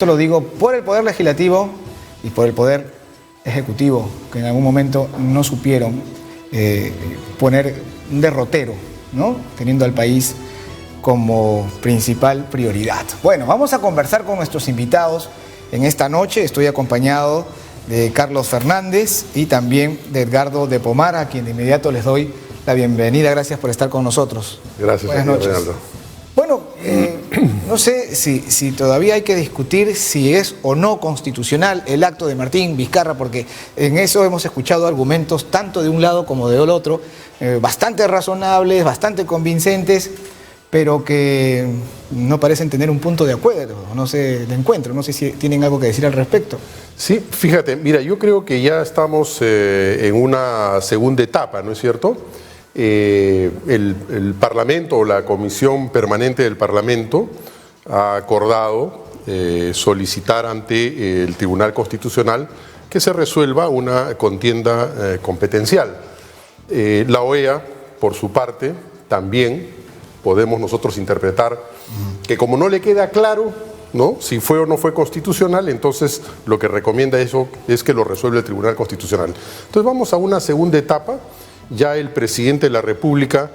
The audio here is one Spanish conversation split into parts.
Esto lo digo por el Poder Legislativo y por el Poder Ejecutivo, que en algún momento no supieron poner un derrotero, ¿no? Teniendo al país como principal prioridad. Bueno, vamos a conversar con nuestros invitados en esta noche. Estoy acompañado de Carlos Fernández y también de Edgardo de Pomar, a quien de inmediato les doy la bienvenida. Gracias por estar con nosotros. Gracias, buenas noches. Reinaldo. Bueno, no sé si todavía hay que discutir si es o no constitucional el acto de Martín Vizcarra, porque en eso hemos escuchado argumentos tanto de un lado como del otro, bastante razonables, bastante convincentes, pero que no parecen tener un punto de acuerdo, no sé, de encuentro. No sé si tienen algo que decir al respecto. Sí, fíjate, mira, yo creo que ya estamos en una segunda etapa, ¿no es cierto? El Parlamento o la Comisión Permanente del Parlamento ha acordado solicitar ante el Tribunal Constitucional que se resuelva una contienda competencial. La OEA, por su parte, también podemos nosotros interpretar que como no le queda claro, ¿no?, si fue o no fue constitucional, entonces lo que recomienda eso es que lo resuelva el Tribunal Constitucional. Entonces vamos a una segunda etapa. Ya el presidente de la República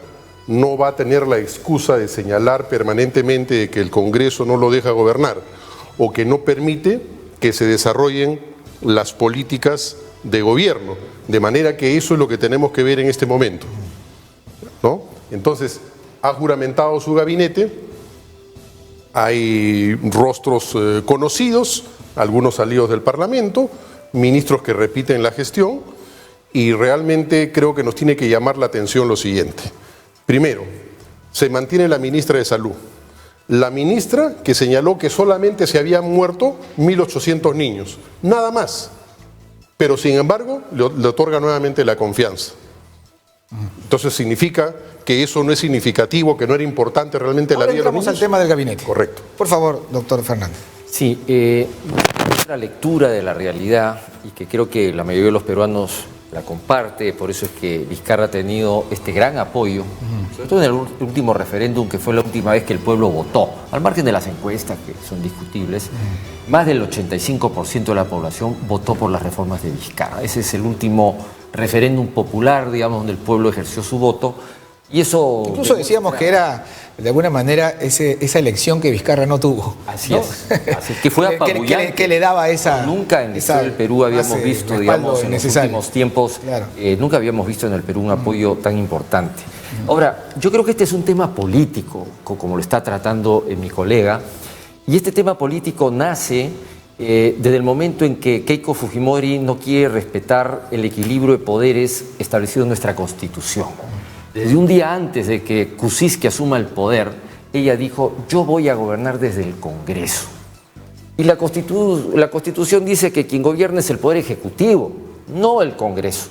no va a tener la excusa de señalar permanentemente que el Congreso no lo deja gobernar o que no permite que se desarrollen las políticas de gobierno, de manera que eso es lo que tenemos que ver en este momento, ¿no? Entonces, ha juramentado su gabinete, hay rostros conocidos, algunos salidos del Parlamento, ministros que repiten la gestión. Y realmente creo que nos tiene que llamar la atención lo siguiente. Primero, se mantiene la ministra de Salud. La ministra que señaló que solamente se habían muerto 1.800 niños, nada más. Pero sin embargo, le otorga nuevamente la confianza. Entonces significa que eso no es significativo, que no era importante realmente la vida de los niños. Vamos al tema del gabinete. Correcto. Por favor, doctor Fernández. Sí, nuestra lectura de la realidad, y que creo que la mayoría de los peruanos la comparte, por eso es que Vizcarra ha tenido este gran apoyo, sobre todo en el último referéndum, que fue la última vez que el pueblo votó, al margen de las encuestas que son discutibles, más del 85% de la población votó por las reformas de Vizcarra. Ese es el último referéndum popular, digamos, donde el pueblo ejerció su voto, y eso... Incluso decíamos que era, de alguna manera, esa elección que Vizcarra no tuvo. Así es, que fue apabullante. que le daba esa... Nunca en la historia del Perú habíamos visto, digamos, en los últimos tiempos, claro. Nunca habíamos visto en el Perú un apoyo tan importante. Ahora, yo creo que este es un tema político, como lo está tratando mi colega, y este tema político nace desde el momento en que Keiko Fujimori no quiere respetar el equilibrio de poderes establecido en nuestra Constitución. Desde un día antes de que Kuczynski asuma el poder, ella dijo: yo voy a gobernar desde el Congreso. Y la Constitución dice que quien gobierna es el Poder Ejecutivo, no el Congreso.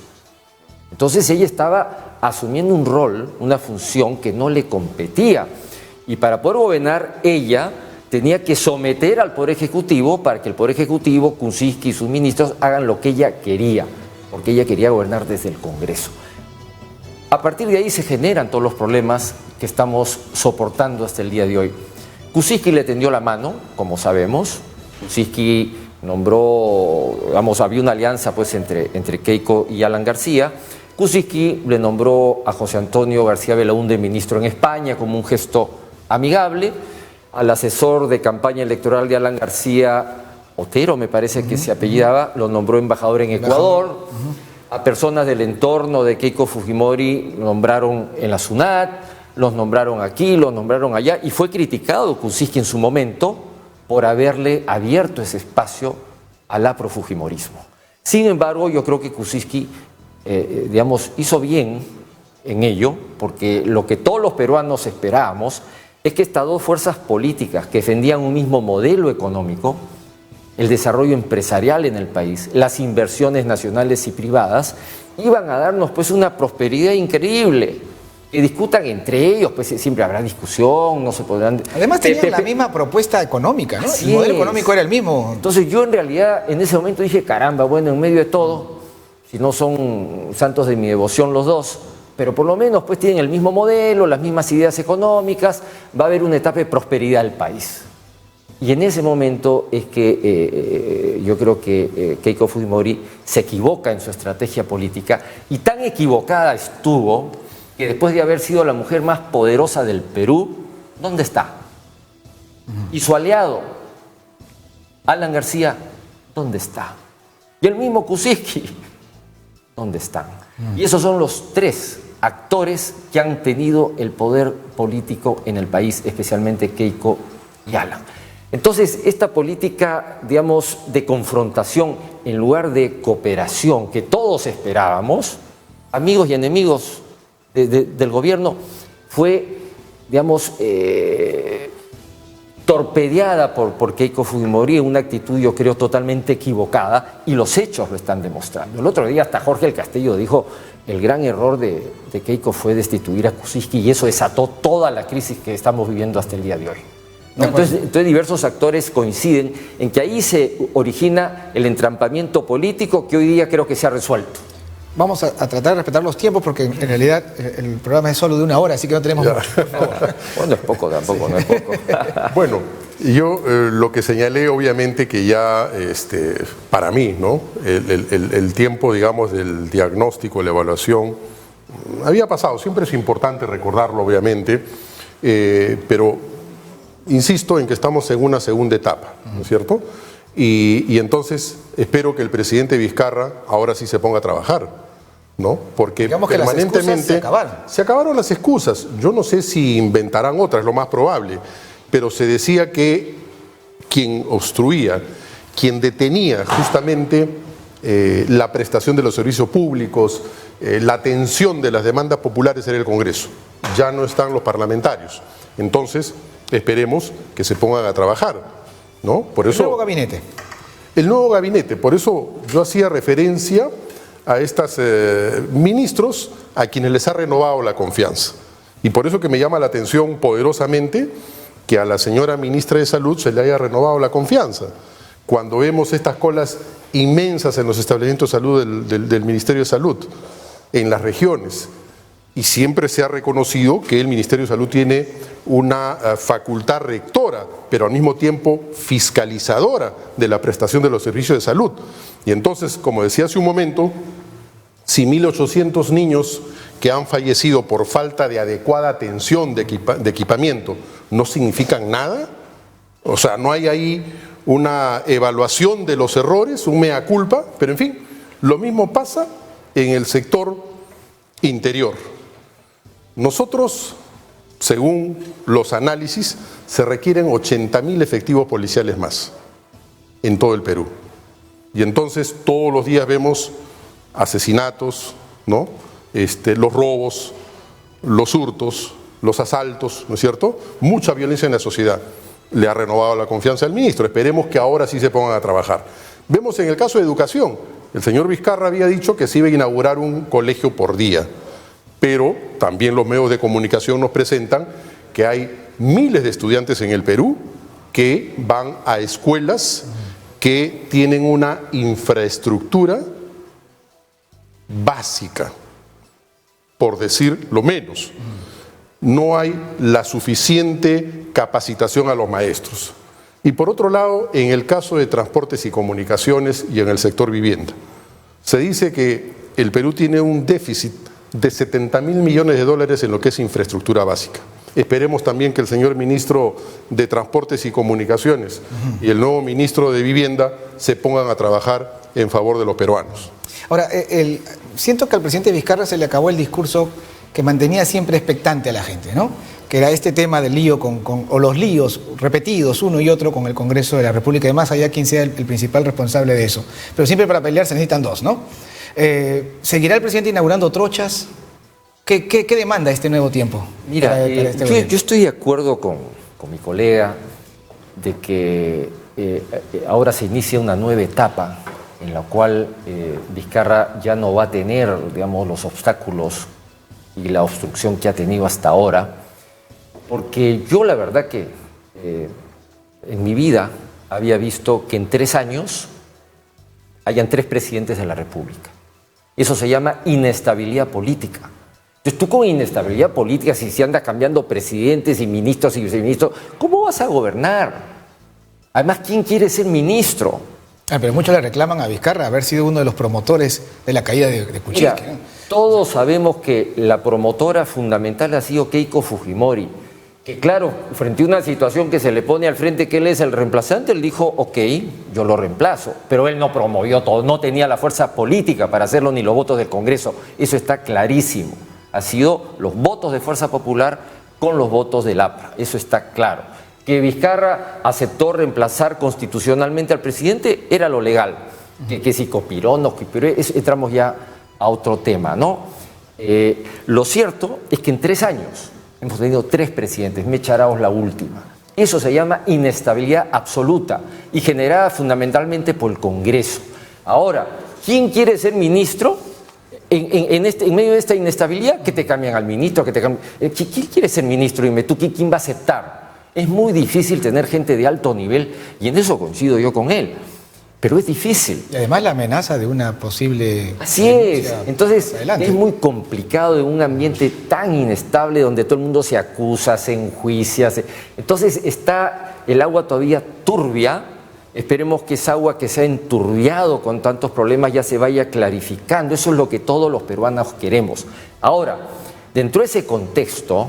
Entonces ella estaba asumiendo un rol, una función que no le competía. Y para poder gobernar, ella tenía que someter al Poder Ejecutivo para que el Poder Ejecutivo, Kuczynski y sus ministros hagan lo que ella quería, porque ella quería gobernar desde el Congreso. A partir de ahí se generan todos los problemas que estamos soportando hasta el día de hoy. Kuczynski le tendió la mano, como sabemos. Kuczynski nombró, digamos, había una alianza pues entre Keiko y Alan García. Kuczynski le nombró a José Antonio García Belaúnde ministro en España como un gesto amigable. Al asesor de campaña electoral de Alan García, Otero me parece que se apellidaba, lo nombró embajador en Ecuador. A personas del entorno de Keiko Fujimori lo nombraron en la SUNAT, los nombraron aquí, los nombraron allá, y fue criticado Kuczynski en su momento por haberle abierto ese espacio al afrofujimorismo. Sin embargo, yo creo que Kuczynski, digamos, hizo bien en ello, porque lo que todos los peruanos esperábamos es que estas dos fuerzas políticas que defendían un mismo modelo económico, el desarrollo empresarial en el país, las inversiones nacionales y privadas, iban a darnos pues una prosperidad increíble. Que discutan entre ellos, pues siempre habrá discusión, no se podrán... Además tenían la misma propuesta económica, ¿no? El modelo económico era el mismo. Entonces yo en realidad en ese momento dije, caramba, bueno, en medio de todo, si no son santos de mi devoción los dos, pero por lo menos pues tienen el mismo modelo, las mismas ideas económicas, va a haber una etapa de prosperidad del país. Y en ese momento es que yo creo que Keiko Fujimori se equivoca en su estrategia política, y tan equivocada estuvo que después de haber sido la mujer más poderosa del Perú, ¿dónde está? Y su aliado, Alan García, ¿dónde está? Y el mismo Kuczynski, ¿dónde están? Y esos son los tres actores que han tenido el poder político en el país, especialmente Keiko y Alan. Entonces, esta política, digamos, de confrontación en lugar de cooperación que todos esperábamos, amigos y enemigos del gobierno, fue, digamos, torpedeada por Keiko Fujimori, en una actitud, yo creo, totalmente equivocada, y los hechos lo están demostrando. El otro día hasta Jorge del Castillo dijo: el gran error de Keiko fue destituir a Kuczynski, y eso desató toda la crisis que estamos viviendo hasta el día de hoy. ¿No? Entonces diversos actores coinciden en que ahí se origina el entrampamiento político que hoy día creo que se ha resuelto. Vamos a tratar de respetar los tiempos, porque en realidad el programa es solo de 1 hora, así que no tenemos mucho, por favor. Bueno, es poco tampoco, no es poco. Bueno, yo lo que señalé, obviamente, que ya para mí, ¿no? El tiempo, digamos, del diagnóstico, la evaluación, había pasado. Siempre es importante recordarlo, obviamente, pero insisto en que estamos en una segunda etapa, ¿no es cierto? Y entonces espero que el presidente Vizcarra ahora sí se ponga a trabajar, ¿no? Porque digamos que permanentemente se acabaron las excusas. Yo no sé si inventarán otras, es lo más probable, pero se decía que quien obstruía, quien detenía justamente la prestación de los servicios públicos, la atención de las demandas populares era el Congreso. Ya no están los parlamentarios. Entonces, esperemos que se pongan a trabajar, ¿no? Por eso, el nuevo gabinete. El nuevo gabinete, por eso yo hacía referencia a estos ministros a quienes les ha renovado la confianza. Y por eso que me llama la atención poderosamente que a la señora ministra de Salud se le haya renovado la confianza. Cuando vemos estas colas inmensas en los establecimientos de salud del Ministerio de Salud, en las regiones, y siempre se ha reconocido que el Ministerio de Salud tiene una facultad rectora, pero al mismo tiempo fiscalizadora de la prestación de los servicios de salud. Y entonces, como decía hace un momento, si 1.800 niños que han fallecido por falta de adecuada atención de equipamiento no significan nada, o sea, no hay ahí una evaluación de los errores, un mea culpa, pero en fin, lo mismo pasa en el sector interior. Nosotros, según los análisis, se requieren 80.000 efectivos policiales más en todo el Perú. Y entonces todos los días vemos asesinatos, ¿no? Los robos, los hurtos, los asaltos, ¿no es cierto? Mucha violencia en la sociedad. Le ha renovado la confianza al ministro. Esperemos que ahora sí se pongan a trabajar. Vemos en el caso de educación. El señor Vizcarra había dicho que se iba a inaugurar un colegio por día. Pero también los medios de comunicación nos presentan que hay miles de estudiantes en el Perú que van a escuelas que tienen una infraestructura básica, por decir lo menos. No hay la suficiente capacitación a los maestros. Y por otro lado, en el caso de transportes y comunicaciones y en el sector vivienda, se dice que el Perú tiene un déficit de 70.000 millones de dólares en lo que es infraestructura básica. Esperemos también que el señor ministro de Transportes y Comunicaciones y el nuevo ministro de Vivienda se pongan a trabajar en favor de los peruanos. Ahora, siento que al presidente Vizcarra se le acabó el discurso que mantenía siempre expectante a la gente, ¿no? Que era este tema del lío o los líos repetidos uno y otro con el Congreso de la República, y más allá quien sea el principal responsable de eso. Pero siempre para pelear se necesitan dos, ¿no? ¿Seguirá el presidente inaugurando trochas? ¿Qué demanda este nuevo tiempo? Mira, yo estoy de acuerdo con mi colega de que ahora se inicia una nueva etapa en la cual Vizcarra ya no va a tener, digamos, los obstáculos y la obstrucción que ha tenido hasta ahora, porque yo la verdad que en mi vida había visto que en 3 años hayan 3 presidentes de la República. Eso se llama inestabilidad política. Entonces tú con inestabilidad política, si se anda cambiando presidentes y ministros y viceministros, ¿cómo vas a gobernar? Además, ¿quién quiere ser ministro? Pero muchos le reclaman a Vizcarra haber sido uno de los promotores de la caída de Kuczynski, Mira, ¿no? todos sabemos que la promotora fundamental ha sido Keiko Fujimori, que claro, frente a una situación que se le pone al frente que él es el reemplazante, él dijo, ok, yo lo reemplazo, pero él no promovió todo, no tenía la fuerza política para hacerlo ni los votos del Congreso, eso está clarísimo. Ha sido los votos de Fuerza Popular con los votos del APRA, eso está claro. Que Vizcarra aceptó reemplazar constitucionalmente al presidente era lo legal. Que si copiró, no copiró, entramos ya a otro tema, ¿no? Lo cierto es que en 3 años hemos tenido 3 presidentes, Mecha Arauz la última. Eso se llama inestabilidad absoluta y generada fundamentalmente por el Congreso. Ahora, ¿quién quiere ser ministro? En medio de esta inestabilidad, que te cambian al ministro, ¿quién quiere ser ministro? Dime tú, ¿quién va a aceptar? Es muy difícil tener gente de alto nivel y en eso coincido yo con él, pero es difícil. Y además la amenaza de una posible... Así es, entonces adelante. es muy complicado en un ambiente tan inestable donde todo el mundo se acusa, se enjuicia, entonces está el agua todavía turbia. Esperemos que esa agua que se ha enturbiado con tantos problemas ya se vaya clarificando. Eso es lo que todos los peruanos queremos. Ahora, dentro de ese contexto,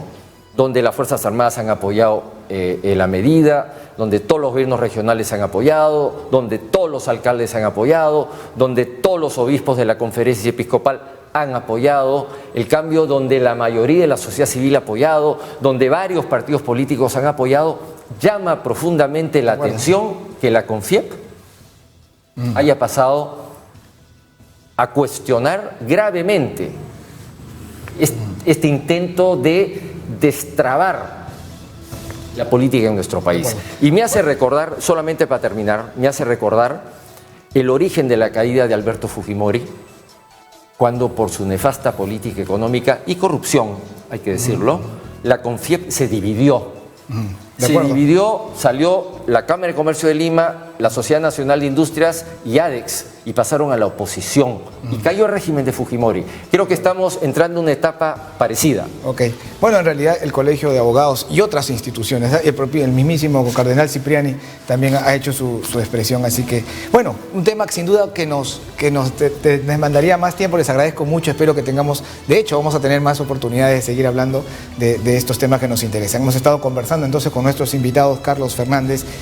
donde las Fuerzas Armadas han apoyado la medida, donde todos los gobiernos regionales han apoyado, donde todos los alcaldes han apoyado, donde todos los obispos de la Conferencia Episcopal han apoyado, el cambio donde la mayoría de la sociedad civil ha apoyado, donde varios partidos políticos han apoyado, llama profundamente la atención que la CONFIEP haya pasado a cuestionar gravemente este intento de destrabar la política en nuestro país. Y me hace recordar, solamente para terminar, me hace recordar el origen de la caída de Alberto Fujimori, cuando por su nefasta política económica y corrupción, hay que decirlo, la CONFIEP se dividió. Se dividió, salió la Cámara de Comercio de Lima, la Sociedad Nacional de Industrias y ADEX, y pasaron a la oposición. Y cayó el régimen de Fujimori. Creo que estamos entrando en una etapa parecida. Ok. Bueno, en realidad el Colegio de Abogados y otras instituciones, el mismísimo cardenal Cipriani también ha hecho su expresión. Así que, bueno, un tema que sin duda que nos demandaría más tiempo. Les agradezco mucho. Espero que tengamos, de hecho, vamos a tener más oportunidades de seguir hablando de estos temas que nos interesan. Hemos estado conversando entonces con nuestros invitados, Carlos Fernández